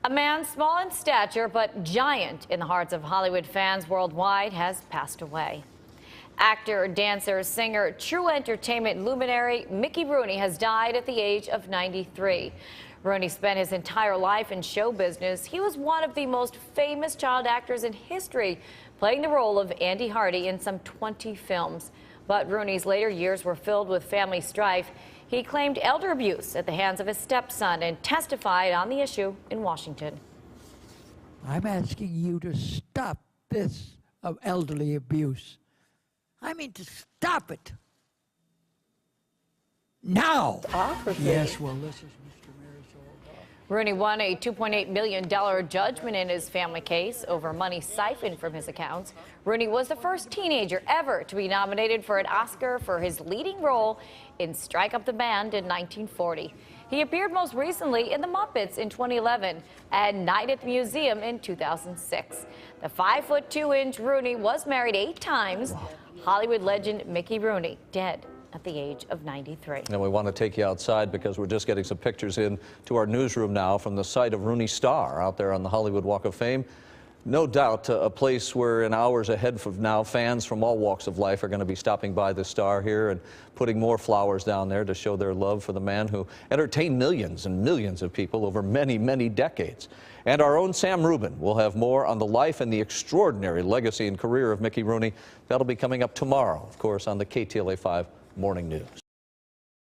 A man small in stature but giant in the hearts of Hollywood fans worldwide has passed away. Actor, dancer, singer, true entertainment luminary Mickey Rooney has died at the age of 93. Rooney spent his entire life in show business. He was one of the most famous child actors in history, playing the role of Andy Hardy in some 20 films. But Rooney's later years were filled with family strife. He claimed elder abuse at the hands of his stepson and testified on the issue in Washington. I'm asking you to stop this of elderly abuse. I mean, to stop it. Now. Yes, well, this is Mr. Marisol. Rooney won a $2.8 million judgment in his family case over money siphoned from his accounts. Rooney was the first teenager ever to be nominated for an Oscar for his leading role in Strike Up the Band in 1940. He appeared most recently in The Muppets in 2011 and Night at the Museum in 2006. The 5'2" Rooney was married 8 times. Hollywood legend Mickey Rooney dead at the age of 93. And we want to take you outside because we're just getting some pictures in to our newsroom now from the site of Rooney Star out there on the Hollywood Walk of Fame. No doubt a place where in hours ahead from now, fans from all walks of life are going to be stopping by the Star here and putting more flowers down there to show their love for the man who entertained millions and millions of people over many, many decades. And our own Sam Rubin will have more on the life and the extraordinary legacy and career of Mickey Rooney. That'll be coming up tomorrow, of course, on the KTLA 5 Morning News.